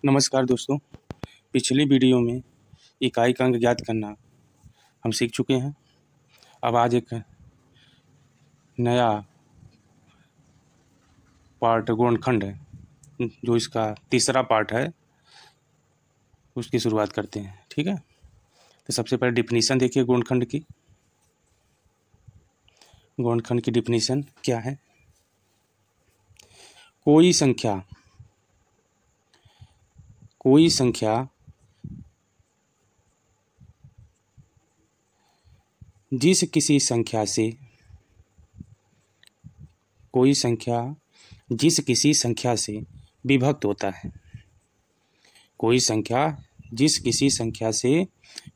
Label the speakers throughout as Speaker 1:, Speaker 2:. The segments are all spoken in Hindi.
Speaker 1: नमस्कार दोस्तों। पिछली वीडियो में इकाई का अंक ज्ञात करना हम सीख चुके हैं। अब आज एक नया पार्ट गुणनखंड है, जो इसका तीसरा पार्ट है, उसकी शुरुआत करते हैं। ठीक है, तो सबसे पहले डिफिनीशन देखिए गुणनखंड की। गुणनखंड की डिफिनीशन क्या है? कोई संख्या जिस किसी संख्या से विभक्त होता है। कोई संख्या जिस किसी संख्या से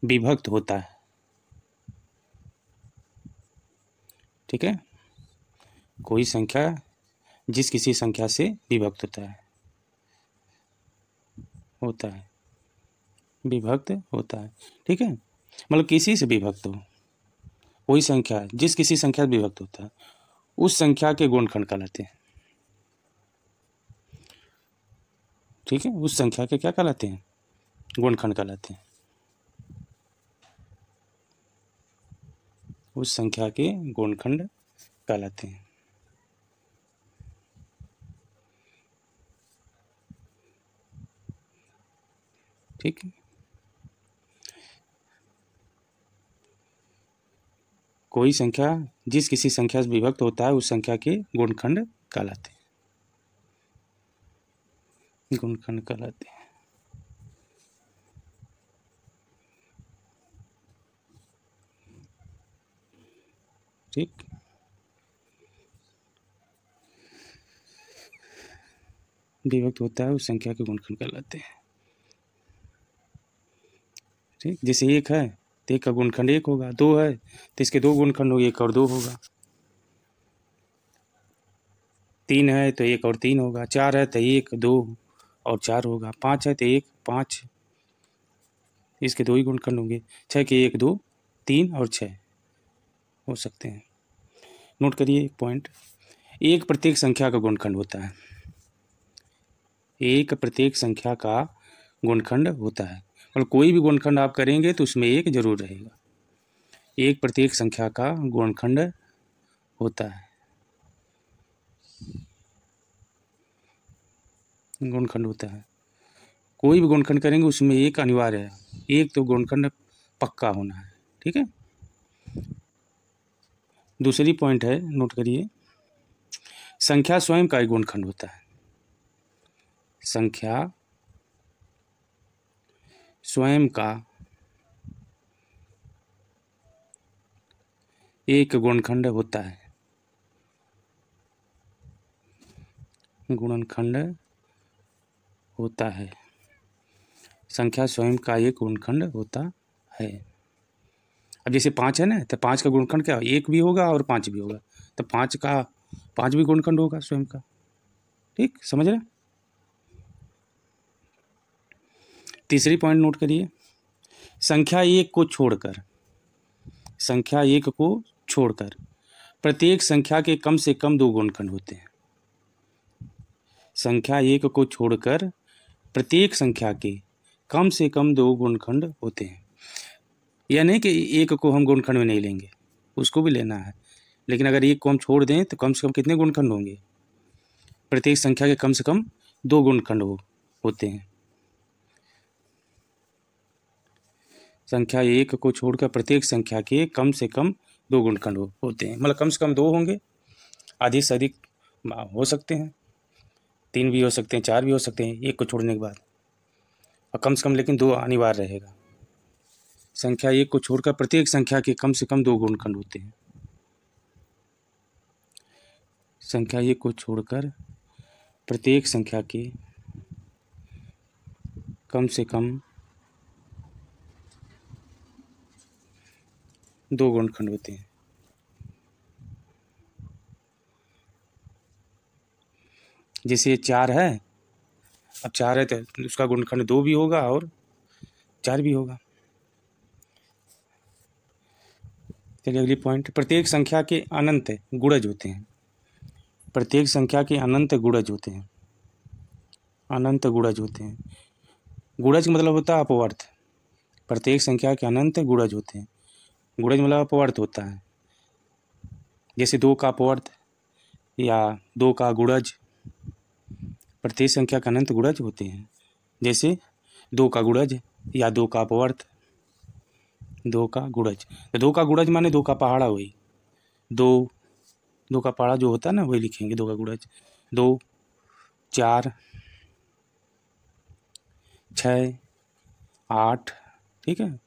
Speaker 1: विभक्त होता है। ठीक है, कोई संख्या जिस किसी संख्या से विभक्त होता है। ठीक है, मतलब किसी से विभक्त हो, कोई संख्या जिस किसी संख्या से विभक्त होता है, उस संख्या के गुणनखंड कहलाते हैं। ठीक है, उस संख्या के क्या कहलाते हैं? गुणनखंड कहलाते हैं। उस संख्या के गुणनखंड कहलाते हैं। ठीक है, कोई संख्या जिस किसी संख्या से विभक्त होता है, उस संख्या के गुणनखंड कहलाते हैं। ठीक, विभक्त होता है उस संख्या के गुणनखंड कहलाते हैं। ठीक, जैसे 1 है तो 1 का गुणनखंड 1 होगा, 2 है तो इसके 2 गुणनखंड होंगे, 1 और 2 होगा। 3 है तो 1 और 3 होगा। 4 है तो 1, 2 और 4 होगा। 5 है तो 1, 5, इसके 2 ही गुणनखंड होंगे। 6 के 1, 2, 3 और 6 हो सकते हैं। नोट करिए एक पॉइंट, एक प्रत्येक संख्या का गुणनखंड होता है। एक प्रत्येक संख्या का गुणनखंड होता है, और कोई भी गुणनखंड आप करेंगे तो उसमें 1 जरूर रहेगा। एक प्रत्येक संख्या का गुणनखंड होता है। कोई भी गुणनखंड करेंगे उसमें 1 अनिवार्य है। 1 तो गुणनखंड पक्का होना है। ठीक है, दूसरी पॉइंट है, नोट करिए, संख्या स्वयं का एक गुणनखंड होता है। संख्या स्वयं का एक गुणनखंड होता है। संख्या स्वयं का एक गुणनखंड होता है। अब जैसे 5 है ना, तो 5 का गुणनखंड क्या? 1 भी होगा और 5 भी होगा, तो 5 भी गुणनखंड होगा स्वयं का। ठीक, समझ रहे? तीसरी पॉइंट नोट करिए, संख्या 1 को छोड़कर प्रत्येक संख्या के कम से कम 2 गुणनखंड होते हैं। संख्या 1 को छोड़कर प्रत्येक संख्या के कम से कम 2 गुणनखंड होते हैं। यह नहीं कि 1 को हम गुणनखंड में नहीं लेंगे, उसको भी लेना है, लेकिन अगर 1 को हम छोड़ दें तो कम से कम कितने गुणनखंड होंगे? प्रत्येक संख्या के कम से कम 2 गुणनखंड होते हैं। संख्या 1 को छोड़कर प्रत्येक संख्या के कम से कम 2 गुणनखंड होते हैं, मतलब कम से कम 2 होंगे, अधिक से अधिक हो सकते हैं, 3 भी हो सकते हैं, 4 भी हो सकते हैं 1 को छोड़ने के बाद, और कम से कम लेकिन 2 अनिवार्य रहेगा। संख्या 1 को छोड़कर प्रत्येक संख्या के कम से कम 2 गुणनखंड होते हैं। संख्या 1 को छोड़कर प्रत्येक संख्या के कम से कम 2 गुणनखंड होते हैं। जैसे 4 है, अब 4 है तो उसका गुणनखंड 2 भी होगा और 4 भी होगा। चलिए अगली पॉइंट, प्रत्येक संख्या के अनंत गुणज होते हैं। प्रत्येक संख्या के अनंत गुणज होते हैं। गुणज का मतलब होता है अपवर्त। प्रत्येक संख्या के अनंत गुणज होते हैं। गुणज मतलब अपवर्त होता है, जैसे 2 का अपवर्त या 2 का गुणज। प्रत्येक संख्या का अनंत गुणज होते हैं, जैसे 2 का गुणज या 2 का अपवर्त। 2 का गुणज, तो 2 का गुणज माने 2 का पहाड़ा, वही 2 का पहाड़ा जो होता है ना, वही लिखेंगे 2 का गुणज। 2, 4, 6, 8, ठीक है,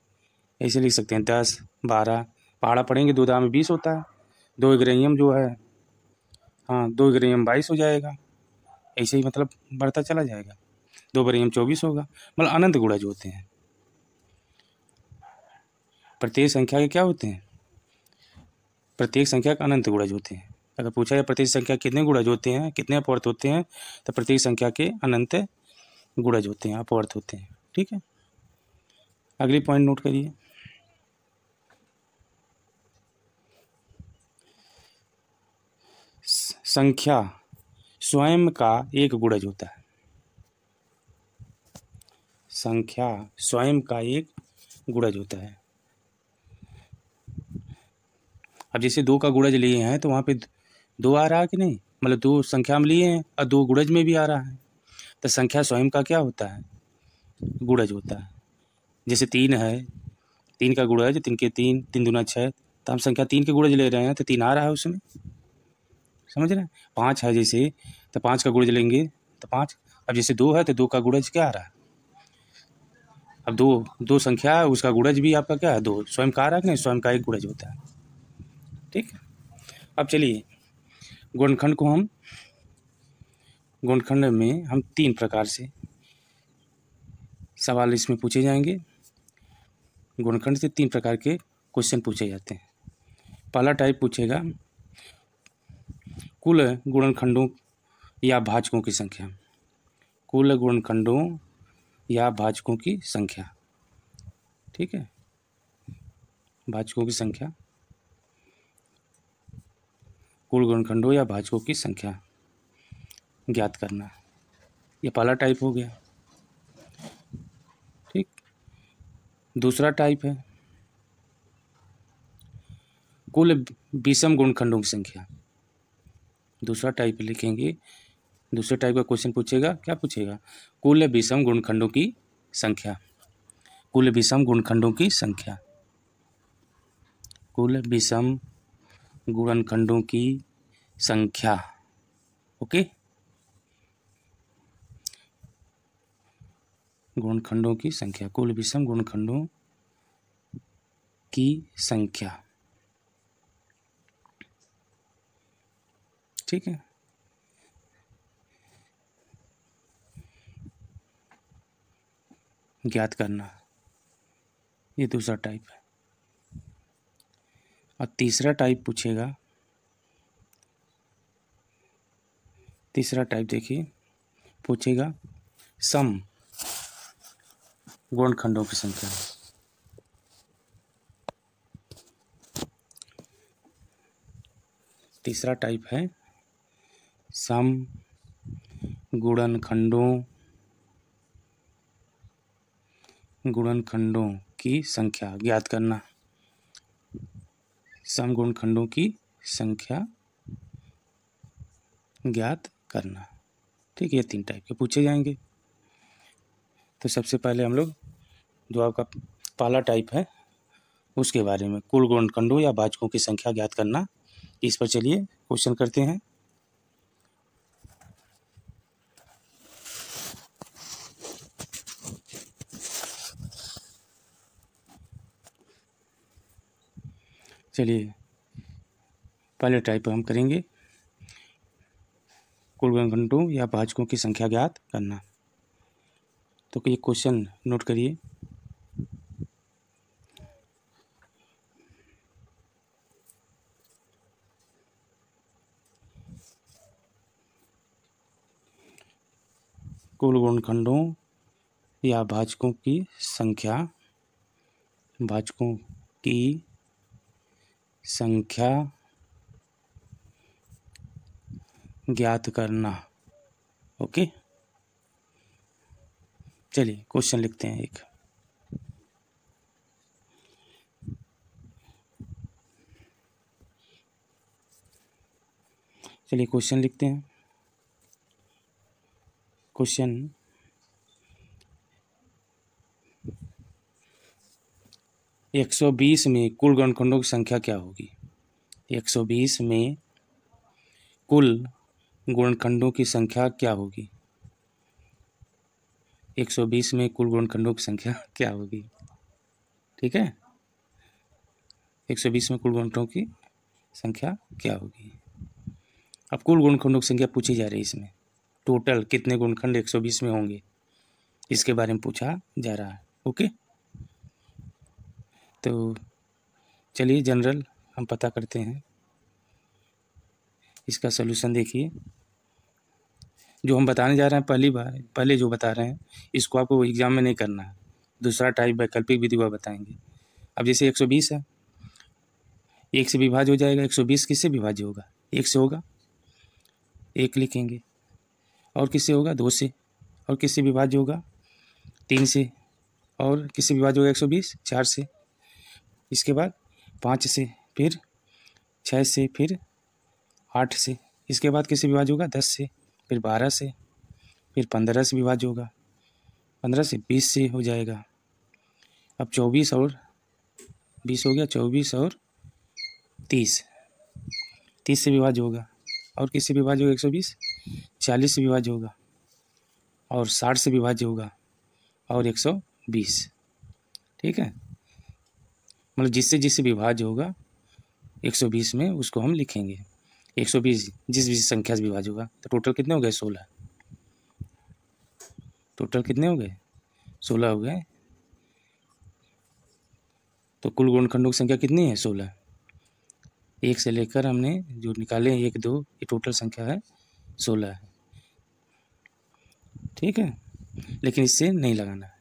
Speaker 1: ऐसे लिख सकते हैं। 10, 12 पहाड़ा पढ़ेंगे, 2 दाम में 20 होता है। 2 इग्रेनियम जो है, हाँ 2 इग्रेनियम 22 हो जाएगा। ऐसे ही मतलब बढ़ता चला जाएगा। 2 बरेनियम 24 होगा। मतलब अनंत गुणज होते हैं। प्रत्येक संख्या के क्या होते हैं? प्रत्येक संख्या का अनंत गुणज होते हैं। अगर पूछा जाए प्रत्येक संख्या कितने गुणज होते हैं, कितने अपवर्त होते हैं, तो प्रत्येक संख्या के अनंत गुणज होते हैं, अपवर्त होते हैं। ठीक है, अगली पॉइंट नोट करिए। संख्या स्वयं का एक गुणज होता है। संख्या स्वयं का एक गुणज होता है। अब जैसे 2 का गुणज लिए हैं तो वहाँ पे 2 आ रहा है कि नहीं, मतलब 2 संख्या में लिए हैं और 2 गुणज में भी आ रहा है, तो संख्या स्वयं का क्या होता है? गुणज होता है। जैसे 3 है, 3 का गुणज 3 के 3, 3 दूना 6, तो हम संख्या 3 के गुणज ले रहे हैं तो 3 आ रहा है उसमें, समझ रहे हैं। 5 है जैसे, तो 5 का गुणज लेंगे तो 5। अब जैसे 2 है तो 2 का गुणज क्या आ रहा है? अब 2 संख्या है, उसका गुणज भी आपका क्या है? 2 स्वयं का आ रहा है कि नहीं? स्वयं का एक गुणज होता है। ठीक है, अब चलिए गुणनखंड में हम 3 प्रकार से सवाल इसमें पूछे जाएंगे। गुणनखंड से 3 प्रकार के क्वेश्चन पूछे जाते हैं। पहला टाइप पूछेगा कुल गुणनखंडों या भाजकों की संख्या। कुल गुणनखंडों या भाजकों की संख्या, ठीक है, भाजकों की संख्या, कुल गुणनखंडों या भाजकों की संख्या ज्ञात करना। ये पहला टाइप हो गया। ठीक, दूसरा टाइप है कुल विषम गुणनखंडों की संख्या। दूसरा टाइप लिखेंगे, दूसरे टाइप का क्वेश्चन पूछेगा, क्या पूछेगा? कुल विषम गुणनखंडों की संख्या। कुल विषम गुणनखंडों की संख्या, कुल विषम गुणनखंडों की संख्या। ओके, गुणनखंडों की संख्या, कुल विषम गुणनखंडों की संख्या। ठीक है, ज्ञात करना, ये दूसरा टाइप है। और तीसरा टाइप पूछेगा, तीसरा टाइप देखिए, पूछेगा सम गुणनखंडों की संख्या। तीसरा टाइप है सम गुणनखंडों की संख्या ज्ञात करना। सम गुणनखंडों की संख्या ज्ञात करना। ठीक है, ये 3 टाइप के पूछे जाएंगे। तो सबसे पहले हम लोग जो आपका पहला टाइप है उसके बारे में, कुल गुणनखंडों या भाजकों की संख्या ज्ञात करना, इस पर चलिए क्वेश्चन करते हैं। चलिए पहले टाइप हम करेंगे कुल गुणनखंडों या भाजकों की संख्या ज्ञात करना। तो ये क्वेश्चन नोट करिए। कुल गुणनखंडों या भाजकों की संख्या, भाजकों की संख्या ज्ञात करना। ओके, चलिए क्वेश्चन लिखते हैं एक। चलिए क्वेश्चन लिखते हैं। क्वेश्चन 120 में कुल गुणनखंडों की संख्या क्या होगी? 120 में कुल गुणनखंडों की संख्या क्या होगी? 120 में कुल गुणनखंडों की संख्या क्या होगी? ठीक है, 120 में कुल गुणनखंडों की संख्या क्या होगी? अब कुल गुणनखंडों की संख्या पूछी जा रही है इसमें, टोटल कितने गुणनखंड 120 में होंगे इसके बारे में पूछा जा रहा है। ओके, तो चलिए जनरल हम पता करते हैं। इसका सलूशन देखिए, जो हम बताने जा रहे हैं पहले जो बता रहे हैं इसको आपको एग्जाम में नहीं करना है, दूसरा टाइप वैकल्पिक विधि वह बताएंगे। अब जैसे 120 है, 1 से विभाज्य हो जाएगा। 120 किससे विभाज्य होगा? 1 से होगा, 1 लिखेंगे। और किससे होगा? 2 से। और किससे विभाज्य होगा? 3 से। और किससे विभाज्य होगा 120? 4 से। इसके बाद 5 से, फिर 6 से, फिर 8 से। इसके बाद किससे विभाज्य होगा? 10 से, फिर 12 से, फिर 15 से विभाज्य होगा। 15 से 20 से हो जाएगा। अब 24 और 20 हो गया, 24 और 30, 30 से विभाज्य होगा। और किससे विभाज्य होगा 120? 40 से विभाज्य होगा, और 60 से विभाज्य होगा, और 120। ठीक है, मतलब जिससे जिससे विभाज्य होगा 120 में उसको हम लिखेंगे। 120 जिस भी संख्या से विभाज्य होगा। तो टोटल कितने हो गए? 16। टोटल कितने हो गए? 16 हो गए। तो कुल गुणनखंडों की संख्या कितनी है? 16। 1 से लेकर हमने जो निकाले 1, 2, ये टोटल संख्या है 16 है। ठीक है, लेकिन इससे नहीं लगाना है।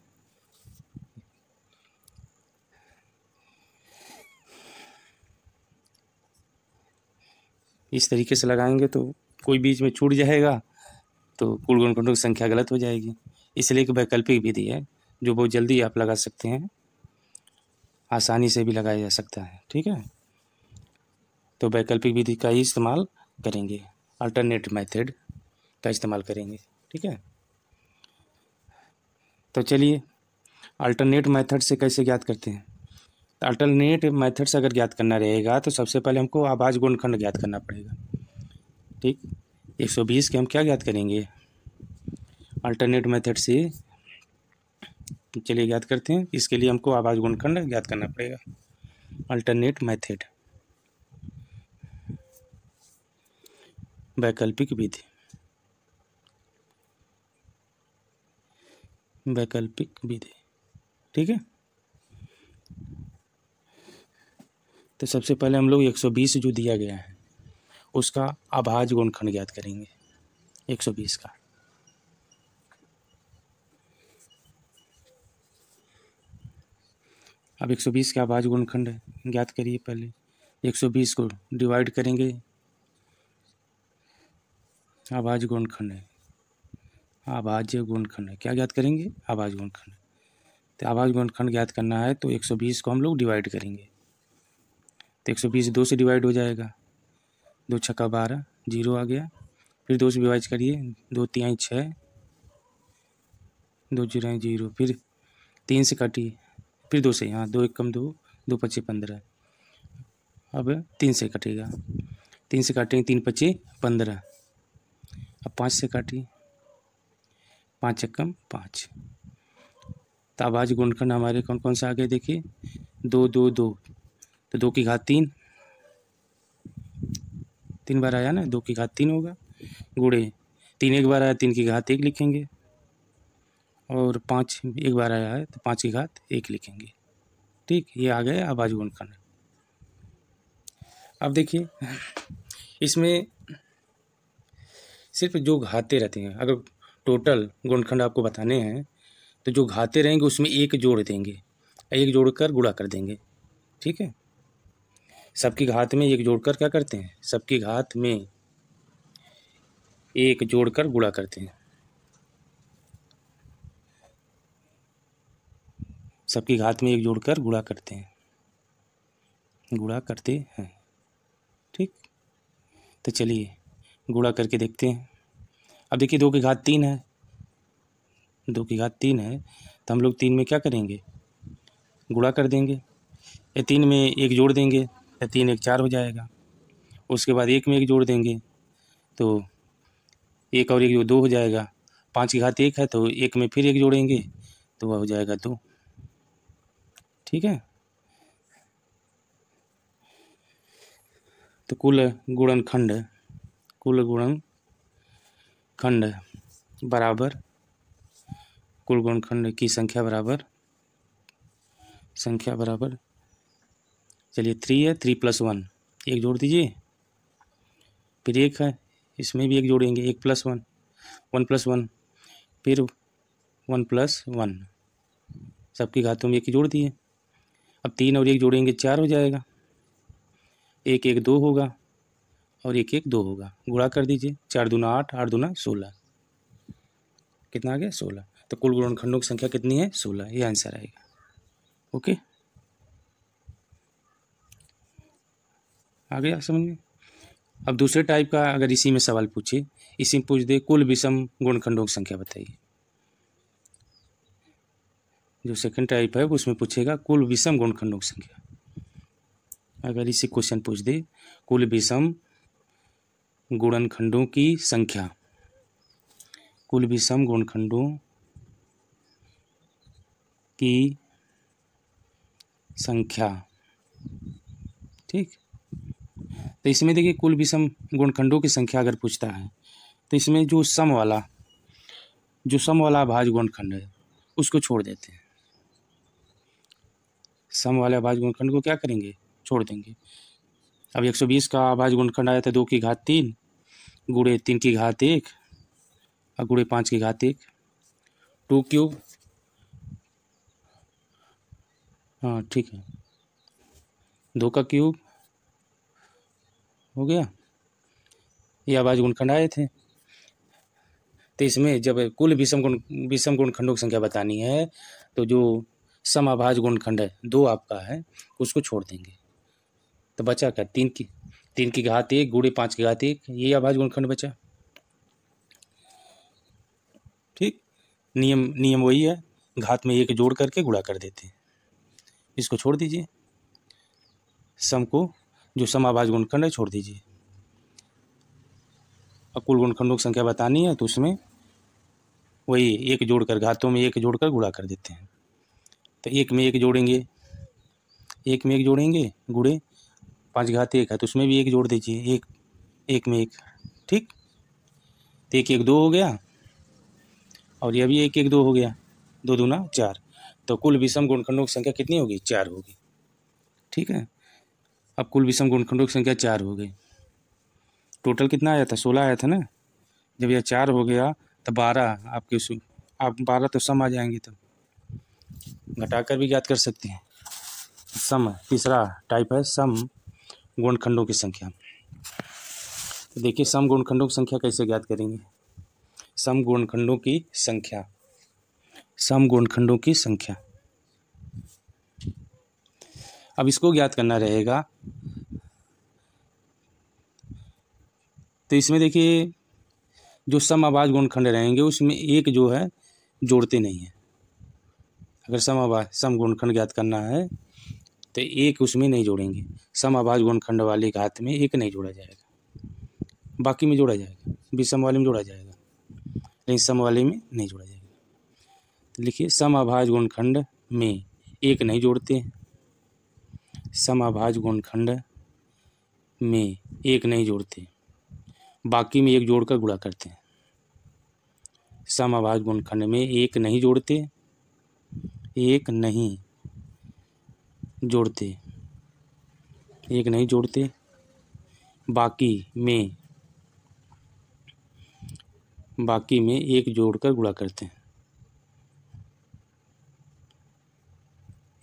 Speaker 1: इस तरीके से लगाएंगे तो कोई बीच में छूट जाएगा तो कुल गुणनखंडों की संख्या गलत हो जाएगी। इसलिए एक वैकल्पिक विधि है जो बहुत जल्दी आप लगा सकते हैं, आसानी से भी लगाया जा सकता है। ठीक है, तो वैकल्पिक विधि का ही इस्तेमाल करेंगे, अल्टरनेट मेथड का इस्तेमाल करेंगे। ठीक है, तो चलिए अल्टरनेट मेथड से कैसे ज्ञात करते हैं। तो अल्टरनेट मेथड से अगर ज्ञात करना रहेगा तो सबसे पहले हमको अभाज्य गुणनखंड ज्ञात करना पड़ेगा। ठीक, 120 के हम क्या ज्ञात करेंगे अल्टरनेट मेथड से? चलिए ज्ञात करते हैं। इसके लिए हमको अभाज्य गुणनखंड ज्ञात करना पड़ेगा। अल्टरनेट मेथड, वैकल्पिक विधि, वैकल्पिक विधि। ठीक है, तो सबसे पहले हम लोग 120 जो दिया गया है उसका अभाज्य गुणनखंड ज्ञात करेंगे 120 का। अब 120 का अभाज्य गुणनखंड ज्ञात करिए। पहले 120 को डिवाइड करेंगे, अभाज्य गुणनखंड है, अभाज्य गुणनखंड है, क्या ज्ञात करेंगे? अभाज्य गुणनखंड। तो अभाज्य गुणनखंड ज्ञात करना है तो 120 को हम लोग डिवाइड करेंगे। तो 120 2 से डिवाइड हो जाएगा, 2 छक्का 12, 0 आ गया। फिर 2 से विभाजित करिए, 2 तिहाई 6, 2 जीरो 0, फिर 3 से काटिए, फिर 2 से, यहाँ 2 एकम 2, 2 पच्चे 15। अब 3 से कटेगा, 3 से काटेंगे, 3 पच्चे 15। अब 5 से काटिए, 5 एकम 5। तो अभाज्य गुणनखंड हमारे कौन कौन से आ गए देखिए, 2, 2, 2, तो 2 की घात 3, 3 बार आया ना, 2 की घात 3 होगा, गुणे 3 एक बार आया, 3 की घात 1 लिखेंगे, और 5 एक बार आया है तो 5 की घात 1 लिखेंगे। ठीक, ये आ गए अभाज्य गुणनखंड। अब देखिए इसमें सिर्फ जो घाते रहते हैं, अगर टोटल गुणनखंड आपको बताने हैं तो जो घाते रहेंगे उसमें एक जोड़ देंगे, एक जोड़कर गुणा कर देंगे। ठीक है, सबकी घात में एक जोड़कर क्या करते हैं? सबकी घात में एक जोड़कर गुणा करते हैं। सबकी घात में एक जोड़कर गुणा करते हैं, ठीक। तो चलिए गुणा करके देखते हैं। अब देखिए 2 की घात 3 है, 2 की घात 3 है, तो हम लोग 3 में क्या करेंगे, गुणा कर देंगे, या 3 में एक जोड़ देंगे, या 3 एक 4 हो जाएगा। उसके बाद 1 में एक जोड़ देंगे तो 1 और 1 2 हो जाएगा। 5 की घात 1 है तो 1 में फिर एक जोड़ेंगे तो वह हो जाएगा 2, ठीक है। तो कुल गुणनखंड बराबर, कुल गुणनखंड की संख्या बराबर चलिए 3 है, 3 + 1 एक जोड़ दीजिए, फिर 1 है, इसमें भी एक जोड़ेंगे, 1 + 1 1 + 1 फिर 1 + 1, सबकी घातों में एक ही जोड़ दिए। अब 3 और 1 जोड़ेंगे 4 हो जाएगा, 1 1 2 होगा और 1 1 2 होगा, गुणा कर दीजिए, 4 दूना 8, 8 दूना 16, कितना आ गया 16। तो कुल गुणनखंडों की संख्या कितनी है 16, ये आंसर आएगा। ओके, आ गया समझ में। अब दूसरे टाइप का अगर इसी में सवाल पूछे, इसी में पूछ दे कुल विषम गुणनखंडों की संख्या बताइए, जो सेकंड टाइप है उसमें पूछेगा कुल विषम गुणनखंडों की संख्या। अगर इसी क्वेश्चन पूछ दे कुल विषम गुणनखंडों की संख्या, कुल विषम गुणनखंडों की संख्या, ठीक। तो इसमें देखिए कुल विषम गुणनखंडों की संख्या अगर पूछता है तो इसमें जो सम वाला अभाज्य गुणनखंड है उसको छोड़ देते हैं। सम वाले अभाज्य गुणनखंड को क्या करेंगे, छोड़ देंगे। अब 120 का अभाज्य गुणनखंड आया था 2 की घात 3 गुणे 3 की घात 1 और गुणे 5 की घात 1, 2 क्यूब, हाँ ठीक है, 2 का क्यूब हो गया, ये अभाज्य गुणनखंड आए थे। तो इसमें जब कुल विषम गुणनखंडों की संख्या बतानी है तो जो सम अभाज्य गुणनखंड है 2 आपका है उसको छोड़ देंगे, तो बचा क्या 3 की घात 1 गुणे 5 की घात 1, ये अभाज्य गुणनखंड बचा, ठीक। नियम वही है, घात में 1 जोड़ करके गुणा कर देते हैं, इसको छोड़ दीजिए, सम को जो सम अभाज्य गुणनखंड है छोड़ दीजिए। अब कुल गुणनखंडों की संख्या बतानी है तो उसमें वही 1 जोड़कर, घातों में 1 जोड़कर गुणा कर देते हैं। तो 1 में 1 जोड़ेंगे, 1 में 1 जोड़ेंगे गुणे 5 की घात 1 है तो उसमें भी 1 जोड़ दीजिए, 1 में 1, ठीक। तो 1 1 2 हो गया और यह भी 1 1 2 हो गया, 2 दूना 4, तो कुल विषम गुणनखंडों की संख्या कितनी होगी 4 होगी, ठीक है। अब कुल विषम गुणनखंडों की संख्या 4 हो गई, टोटल कितना आया था 16 आया था ना, जब यह 4 हो गया तो 12 आपके आप 12 तो सम आ जाएंगे, तब घटाकर भी ज्ञात कर सकते हैं। सम तीसरा टाइप है सम गुणनखंडों की संख्या। तो देखिए सम गुणनखंडों की संख्या कैसे ज्ञात करेंगे, सम गुणनखंडों की संख्या, अब इसको ज्ञात करना रहेगा। तो इसमें देखिए जो सम अभाज्य गुणनखंड रहेंगे उसमें एक जो है जोड़ते नहीं है, अगर सम गुणनखंड ज्ञात करना है तो एक उसमें नहीं जोड़ेंगे, सम अभाज्य गुणनखंड वाले घात में एक नहीं जोड़ा जाएगा, बाकी में जोड़ा जाएगा, विषम वाले में जोड़ा जाएगा लेकिन सम वाले में नहीं जोड़ा जाएगा। तो लिखिए सम अभाज्य गुणनखंड में एक नहीं जोड़ते हैं, सम अभाज्य गुणनखंड में एक नहीं जोड़ते, बाकी में एक जोड़कर गुणा करते हैं। सम अभाज्य गुणनखंड में एक नहीं जोड़ते, एक नहीं जोड़ते, बाकी में एक जोड़कर गुणा करते हैं,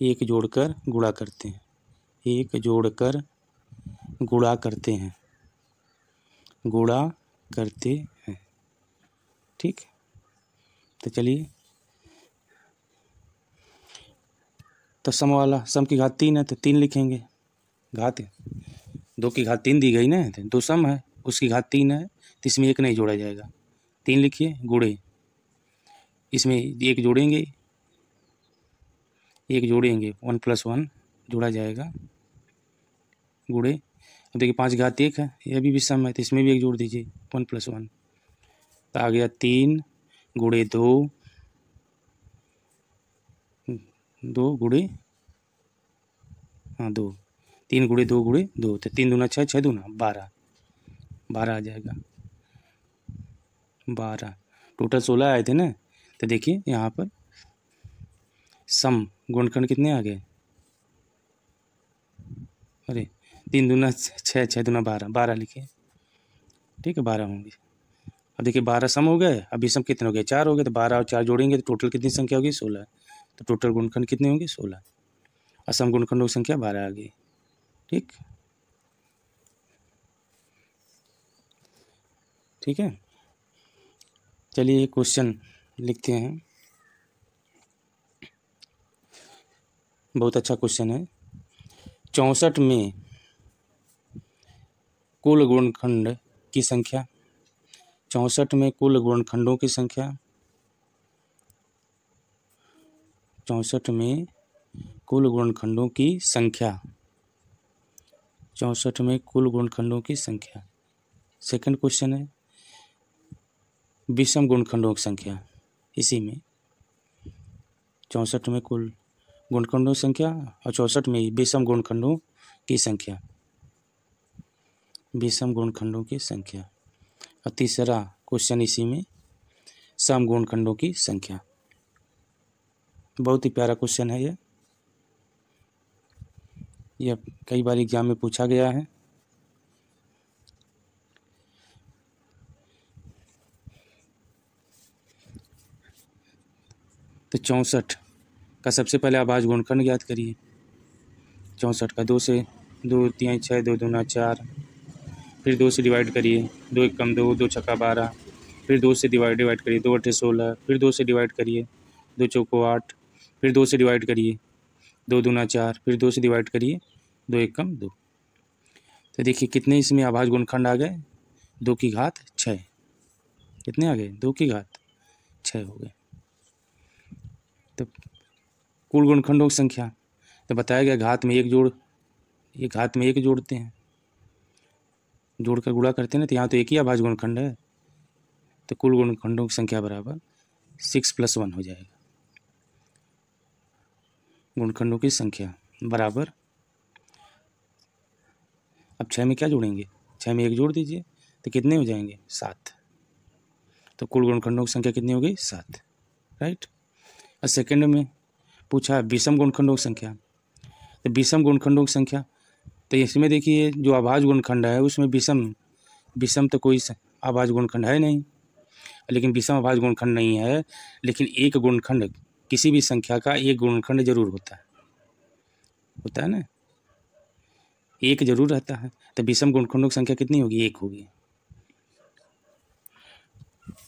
Speaker 1: एक जोड़कर गुणा करते हैं, ठीक। तो चलिए तो सम वाला, सम की घात 3 है तो 3 लिखेंगे, घात 2 की घात 3 दी गई ना, तो 2 सम है, उसकी घात 3 है तो इसमें 1 नहीं जोड़ा जाएगा, 3 लिखिए गुणे, इसमें 1 जोड़ेंगे, 1 जोड़ेंगे 1 + 1 जोड़ा जाएगा, गुणे। अब देखिए 5 घात 1 है, यह भी सम है तो इसमें भी 1 जोड़ दीजिए, 1 + 1 तो आ गया 3 गुणे 2, 2 गुणे, हाँ 2, 3 गुणे 2 गुणे 2 तो 3 दूना 6, 6 दूना 12, 12 आ जाएगा, 12। टोटल 16 आए थे ना, तो देखिए यहाँ पर सम गुणनखंड कितने आ गए, अरे 3 दूना 6, 6 दूना 12, 12 लिखे, ठीक है 12 होंगे। अब देखिए 12 सम हो गए, अभी सम कितने हो गए, 4 हो गए, तो 12 और 4 जोड़ेंगे तो टोटल कितनी संख्या होगी, 16, तो टोटल गुणनखंड कितने होंगे, 16, असम गुणनखंडों की संख्या 12 आ गई, ठीक, ठीक है। चलिए क्वेश्चन लिखते हैं, बहुत अच्छा क्वेश्चन है। 64 में कुल गुणनखंड की संख्या, 64 में कुल गुणनखंडों की संख्या, 64 में कुल गुणनखंडों की संख्या, 64 में कुल गुणनखंडों की संख्या। सेकंड क्वेश्चन है विषम गुणनखंडों की संख्या, इसी में 64 में कुल गुणनखंडों की संख्या और 64 में विषम गुणनखंडों की संख्या, विषम गुणनखंडों की संख्या। और तीसरा क्वेश्चन इसी में सम गुणनखंडों की संख्या। बहुत ही प्यारा क्वेश्चन है यह कई बार एग्जाम में पूछा गया है। तो 64 का सबसे पहले अभाज्य गुणनखंड ज्ञात करिए। 64 का 2 से 2 3 6 2 दूना 4, फिर 2 से डिवाइड करिए, 2 1 कम 2, 2 छक्का 12, फिर 2 से डिवाइड करिए, 2 8 16, फिर 2 से डिवाइड करिए, 2 चौको 8, फिर 2 से डिवाइड करिए, 2 दूना 4, फिर 2 से डिवाइड करिए, 2 1 कम 2। तो देखिए कितने इसमें अभाज्य गुणनखंड आ गए, 2 की घात 6, कितने आ गए, 2 की घात 6 हो गए। तो कुल गुणनखंडों की संख्या तो बताया गया घात में 1 जोड़, ये घात में 1 जोड़ते हैं, जोड़कर गुणा करते हैं ना, तो यहाँ तो एक ही अभाज्य गुणनखंड है, तो कुल गुणनखंडों की संख्या बराबर 6 + 1 हो जाएगा। गुणनखंडों की संख्या बराबर, अब 6 में क्या जोड़ेंगे, 6 में 1 जोड़ दीजिए तो कितने हो जाएंगे, 7। तो कुल गुणनखंडों की संख्या कितनी हो गई, 7, राइट। और सेकंड में पूछा विषम गुणनखंडों की संख्या, तो विषम गुणनखंडों की संख्या, तो इसमें देखिए जो अभाज्य गुणनखंड है उसमें विषम तो कोई अभाज्य गुणनखंड है नहीं, लेकिन विषम अभाज्य गुणनखंड नहीं है, लेकिन एक गुणनखंड किसी भी संख्या का एक गुणनखंड जरूर होता है ना, एक जरूर रहता है। तो विषम गुणनखंडों की संख्या कितनी होगी, 1 होगी,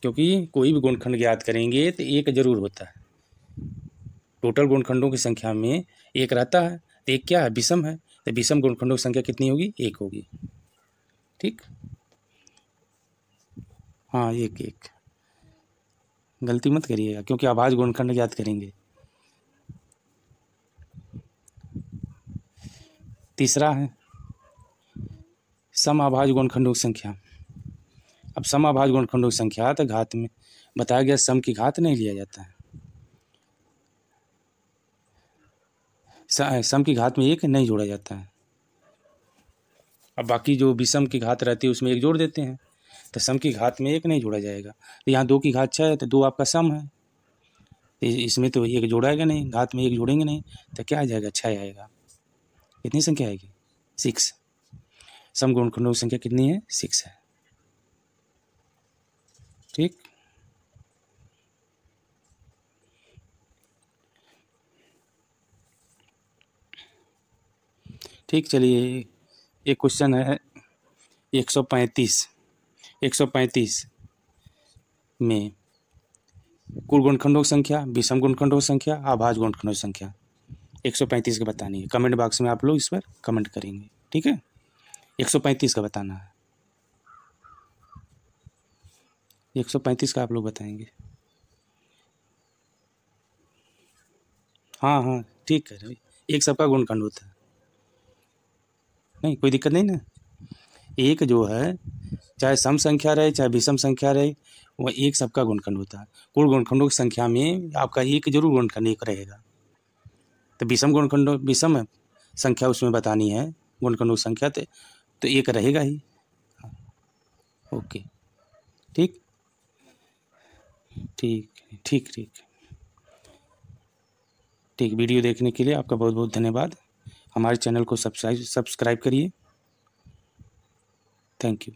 Speaker 1: क्योंकि कोई भी गुणनखंड ज्ञात करेंगे तो 1 जरूर होता है। टोटल गुणनखंडों की संख्या में 1 रहता है, तो 1 क्या है, विषम है, तो विषम गुणनखंडों की संख्या कितनी होगी, 1 होगी, ठीक। हाँ 1 गलती मत करिएगा, क्योंकि अभाज्य गुणनखंड ज्ञात करेंगे। तीसरा है सम अभाज्य गुणनखंडों की संख्या। अब सम अभाज्य गुणनखंडों की संख्या तो घात में बताया गया, सम की घात नहीं लिया जाता है, सम की घात में 1 नहीं जोड़ा जाता है। अब बाकी जो विषम की घात रहती है उसमें 1 जोड़ देते हैं, तो सम की घात में 1 नहीं जोड़ा जाएगा। तो यहाँ 2 की घात 6 है, तो 2 आपका सम है, तो इसमें तो 1 जोड़ाएगा नहीं, घात में 1 जोड़ेंगे नहीं, तो क्या आ जाएगा, 6 आएगा। कितनी संख्या आएगी, 6। सम गुणनखंडों की संख्या कितनी है, 6 है, ठीक। ठीक, चलिए एक क्वेश्चन है 135 में कुल गुणनखंडों की संख्या, विषम गुणनखंडों की संख्या, अभाज्य गुणनखंडों की संख्या। 135 का बतानी है। कमेंट बॉक्स में आप लोग इस पर कमेंट करेंगे, ठीक है। 135 का बताना है, 135 का आप लोग बताएंगे। हाँ हाँ ठीक है भाई, एक सबका गुणनखंड होता है, नहीं कोई दिक्कत नहीं ना। एक जो है चाहे सम संख्या रहे चाहे विषम संख्या रहे, वह एक सबका गुणनखंड होता है। कुल गुणनखंडों की संख्या में आपका एक जरूर गुणनखंड एक रहेगा। तो विषम गुणनखंड, विषम संख्या उसमें बतानी है, गुणनखंडों की संख्या तो एक रहेगा ही। ओके, ठीक ठीक ठीक ठीक ठीक। वीडियो देखने के लिए आपका बहुत बहुत धन्यवाद। हमारे चैनल को सब्सक्राइब करिए। Thank you.